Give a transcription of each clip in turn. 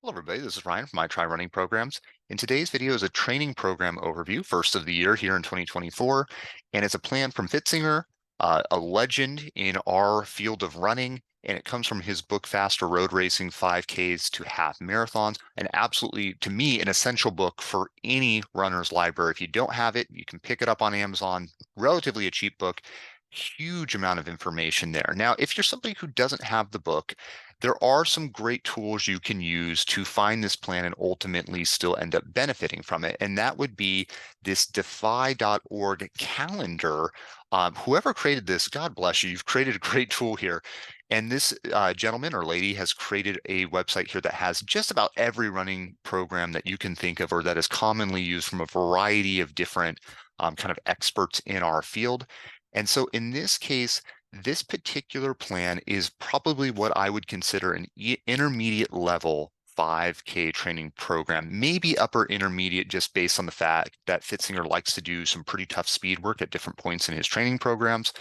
Hello everybody, this is Ryan from I Try Running Programs. In today's video is a training program overview, first of the year here in 2024, and it's a plan from Pfitzinger, a legend in our field of running, and it comes from his book, Faster Road Racing, 5Ks to Half Marathons, and absolutely, to me, an essential book for any runner's library. If you don't have it, you can pick it up on Amazon, relatively a cheap book, huge amount of information there. Now, if you're somebody who doesn't have the book, there are some great tools you can use to find this plan and ultimately still end up benefiting from it. And that would be this defy.org calendar. Whoever created this, God bless you, you've created a great tool here. And this gentleman or lady has created a website here that has just about every running program that you can think of or that is commonly used from a variety of different kind of experts in our field. And so in this case, this particular plan is probably what I would consider an intermediate level 5K training program, maybe upper intermediate, just based on the fact that Pfitzinger likes to do some pretty tough speed work at different points in his training programs.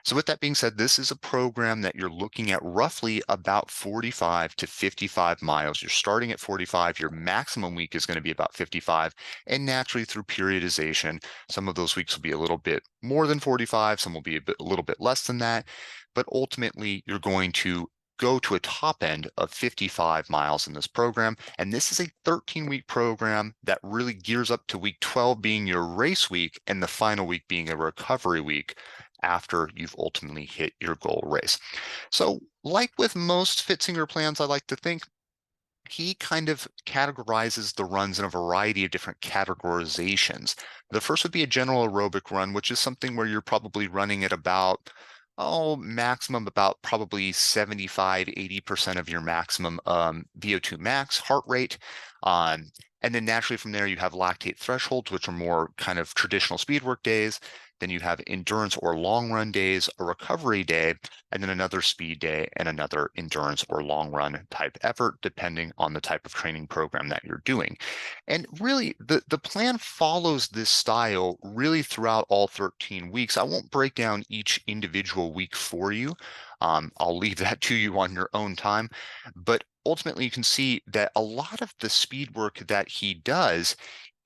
So with that being said, this is a program that you're looking at roughly about 45 to 55 miles. You're starting at 45, your maximum week is going to be about 55, and naturally through periodization, some of those weeks will be a little bit more than 45, some will be a little bit less than that, but ultimately you're going to go to a top end of 55 miles in this program. And this is a 13-week program that really gears up to week 12 being your race week and the final week being a recovery week after you've ultimately hit your goal race. So like with most Pfitzinger plans, I like to think, he kind of categorizes the runs in a variety of different categorizations. The first would be a general aerobic run, which is something where you're probably running at about, maximum about probably 75, 80% of your maximum VO2 max heart rate. And then naturally from there, you have lactate thresholds, which are more kind of traditional speed work days. Then you have endurance or long run days, a recovery day, and then another speed day and another endurance or long run type effort, depending on the type of training program that you're doing. And really, the plan follows this style really throughout all 13 weeks. I won't break down each individual week for you. I'll leave that to you on your own time. But ultimately, you can see that a lot of the speed work that he does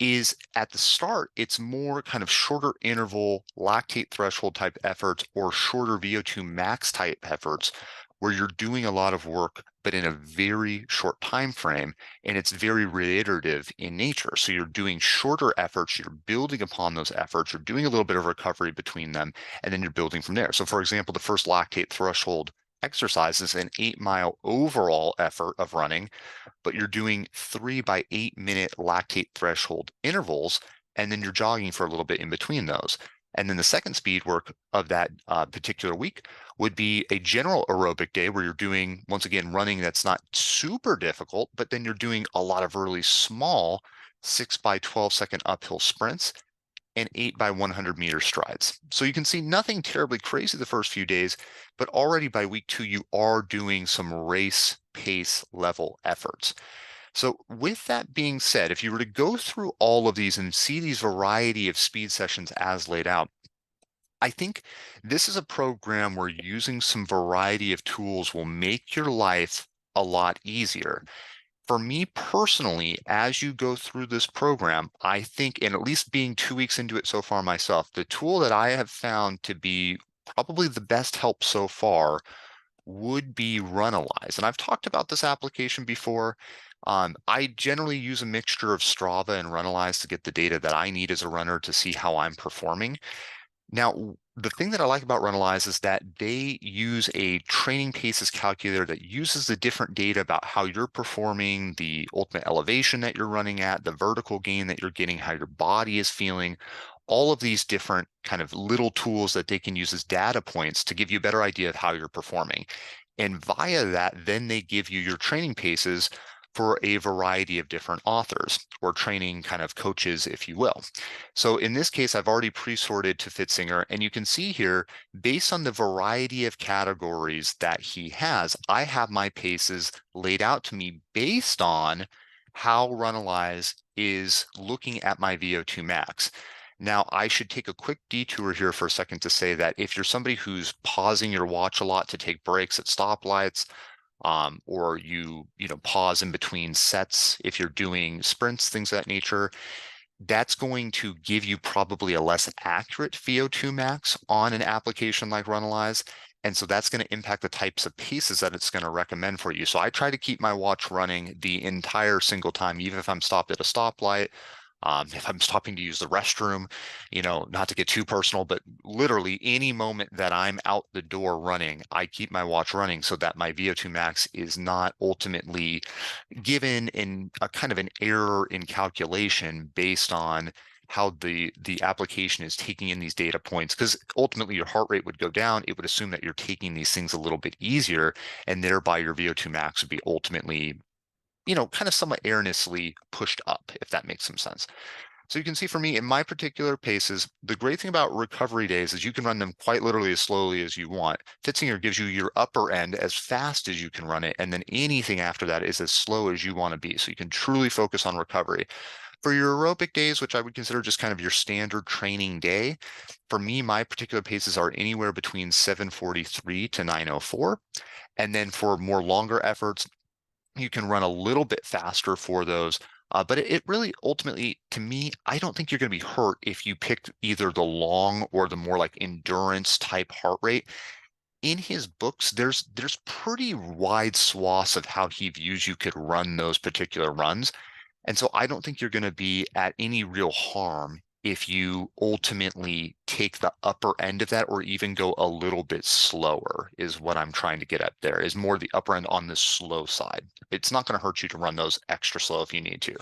is at the start, it's more kind of shorter interval lactate threshold type efforts or shorter VO2 max type efforts where you're doing a lot of work, but in a very short time frame, and it's very reiterative in nature. So you're doing shorter efforts, you're building upon those efforts, you're doing a little bit of recovery between them, and then you're building from there. So for example, the first lactate threshold exercise is an 8-mile overall effort of running, but you're doing 3 by 8 minute lactate threshold intervals, and then you're jogging for a little bit in between those. And then the second speed work of that particular week would be a general aerobic day where you're doing, once again, running that's not super difficult, but then you're doing a lot of really small 6 by 12 second uphill sprints and 8 by 100 meter strides. So you can see nothing terribly crazy the first few days, but already by week 2, you are doing some race pace level efforts. So with that being said, if you were to go through all of these and see these variety of speed sessions as laid out, I think this is a program where using some variety of tools will make your life a lot easier. For me personally, as you go through this program, I think, and at least being 2 weeks into it so far myself, the tool that I have found to be probably the best help so far would be Runalyze. And I've talked about this application before. I generally use a mixture of Strava and Runalyze to get the data that I need as a runner to see how I'm performing. Now, the thing that I like about Runalyze is that they use a training paces calculator that uses the different data about how you're performing, the ultimate elevation that you're running at, the vertical gain that you're getting, how your body is feeling, all of these different kind of little tools that they can use as data points to give you a better idea of how you're performing. And via that, then they give you your training paces for a variety of different authors or training kind of coaches, if you will. So in this case, I've already pre-sorted to Pfitzinger, and you can see here, based on the variety of categories that he has, I have my paces laid out to me based on how Runalyze is looking at my VO2 max. Now, I should take a quick detour here for a second to say that if you're somebody who's pausing your watch a lot to take breaks at stoplights, or you pause in between sets if you're doing sprints, things of that nature, that's going to give you probably a less accurate VO2 max on an application like Runalyze. And so that's going to impact the types of paces that it's going to recommend for you. So I try to keep my watch running the entire single time, even if I'm stopped at a stoplight, if I'm stopping to use the restroom, not to get too personal, but literally any moment that I'm out the door running, I keep my watch running so that my VO2 max is not ultimately given in a kind of an error in calculation based on how the application is taking in these data points, because ultimately your heart rate would go down. It would assume that you're taking these things a little bit easier, and thereby your VO2 max would be ultimately, kind of somewhat erroneously pushed up, if that makes some sense. So you can see for me in my particular paces, the great thing about recovery days is you can run them quite literally as slowly as you want. Pfitzinger gives you your upper end as fast as you can run it, and then anything after that is as slow as you want to be. So you can truly focus on recovery. For your aerobic days, which I would consider just kind of your standard training day, for me, my particular paces are anywhere between 7:43 to 9:04. And then for more longer efforts, you can run a little bit faster for those. But it really ultimately, to me, I don't think you're going to be hurt if you pick either the long or the more like endurance type heart rate. In his books, there's pretty wide swaths of how he views you could run those particular runs. And so I don't think you're going to be at any real harm if you ultimately take the upper end of that or even go a little bit slower, is what I'm trying to get at there, is more the upper end on the slow side. It's not going to hurt you to run those extra slow if you need to.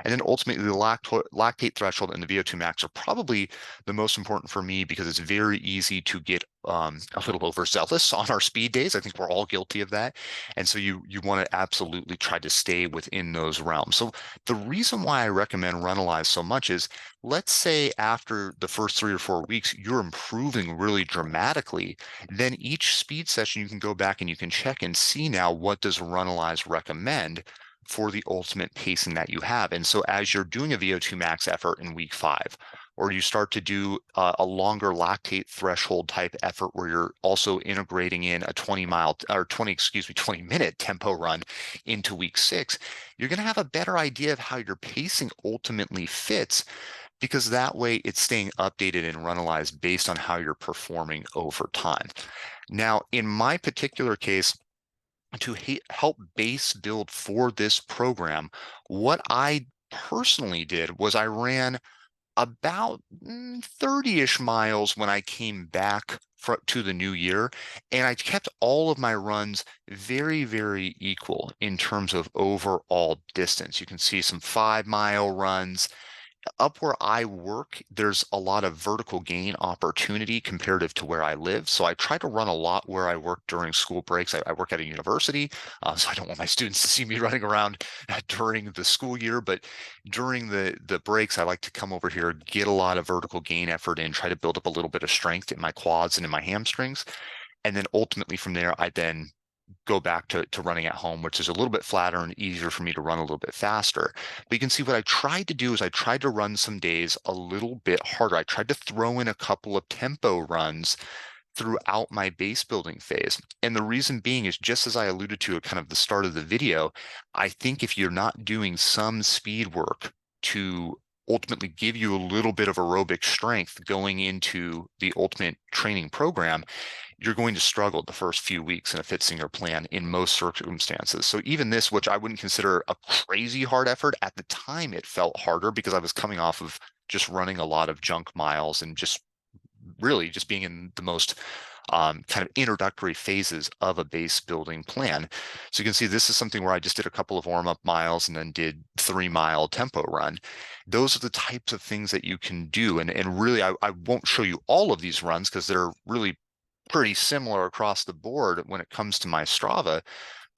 And then ultimately, the lactate threshold and the VO2 max are probably the most important for me because it's very easy to get a little overzealous on our speed days. I think we're all guilty of that. And so you want to absolutely try to stay within those realms. So the reason why I recommend Runalyze so much is, let's say after the first 3 or 4 weeks, you're improving really dramatically. Then each speed session, you can go back and you can check and see now, what does Runalyze recommend for the ultimate pacing that you have. And so as you're doing a VO2 max effort in week 5, or you start to do a longer lactate threshold type effort where you're also integrating in a 20-minute tempo run into week 6, you're going to have a better idea of how your pacing ultimately fits, because that way it's staying updated and Runalyzed based on how you're performing over time. Now, in my particular case, to help base build for this program, what I personally did was I ran about 30-ish miles when I came back to the new year, and I kept all of my runs very, very equal in terms of overall distance. You can see some 5-mile runs. Up where I work, there's a lot of vertical gain opportunity comparative to where I live. So I try to run a lot where I work during school breaks. I work at a university, so I don't want my students to see me running around during the school year. But during the breaks, I like to come over here, get a lot of vertical gain effort in, try to build up a little bit of strength in my quads and in my hamstrings. And then ultimately from there, I then go back to running at home, which is a little bit flatter and easier for me to run a little bit faster. But you can see what I tried to do is I tried to run some days a little bit harder. I tried to throw in a couple of tempo runs throughout my base building phase. And the reason being is, just as I alluded to at kind of the start of the video, I think if you're not doing some speed work to ultimately give you a little bit of aerobic strength going into the ultimate training program, you're going to struggle the first few weeks in a Pfitzinger plan in most circumstances. So even this, which I wouldn't consider a crazy hard effort, at the time it felt harder because I was coming off of just running a lot of junk miles and just really just being in the most kind of introductory phases of a base building plan. So you can see this is something where I just did a couple of warm-up miles and then did 3-mile tempo run. Those are the types of things that you can do. And really, I won't show you all of these runs because they're really pretty similar across the board when it comes to my Strava.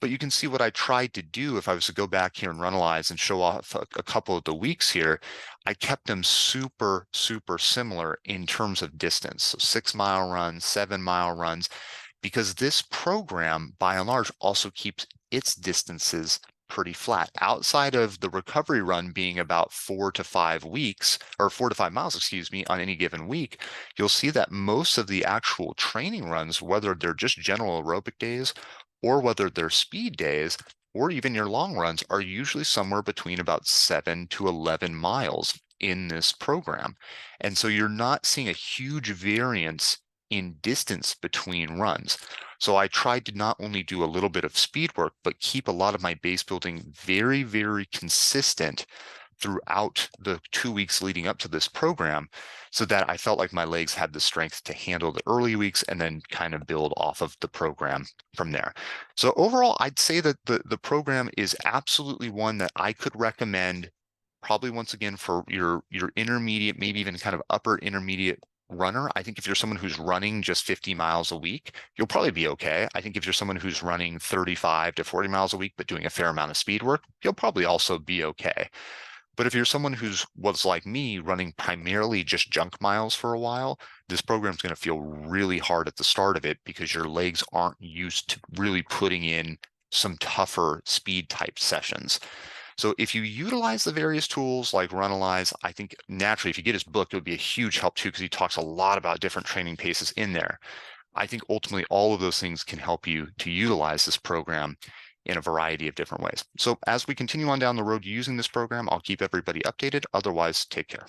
But you can see what I tried to do. If I was to go back here and Runalyze and show off a couple of the weeks here, I kept them super, super similar in terms of distance. So 6-mile runs, 7-mile runs, because this program, by and large, also keeps its distances pretty flat. Outside of the recovery run being about 4 to 5 weeks, or 4 to 5 miles, excuse me, on any given week, you'll see that most of the actual training runs, whether they're just general aerobic days or whether they're speed days, or even your long runs, are usually somewhere between about 7 to 11 miles in this program. And so you're not seeing a huge variance in distance between runs. So I tried to not only do a little bit of speed work, but keep a lot of my base building very, very consistent throughout the 2 weeks leading up to this program, so that I felt like my legs had the strength to handle the early weeks and then kind of build off of the program from there. So overall, I'd say that the program is absolutely one that I could recommend, probably once again for your intermediate, maybe even kind of upper intermediate runner. I think if you're someone who's running just 50 miles a week, you'll probably be okay. I think if you're someone who's running 35 to 40 miles a week, but doing a fair amount of speed work, you'll probably also be okay. But if you're someone who's was like me, running primarily just junk miles for a while, this program's going to feel really hard at the start of it because your legs aren't used to really putting in some tougher speed type sessions. So if you utilize the various tools like Runalyze, I think naturally, if you get his book, it would be a huge help too, because he talks a lot about different training paces in there. I think ultimately all of those things can help you to utilize this program in a variety of different ways. So as we continue on down the road using this program, I'll keep everybody updated. Otherwise, take care.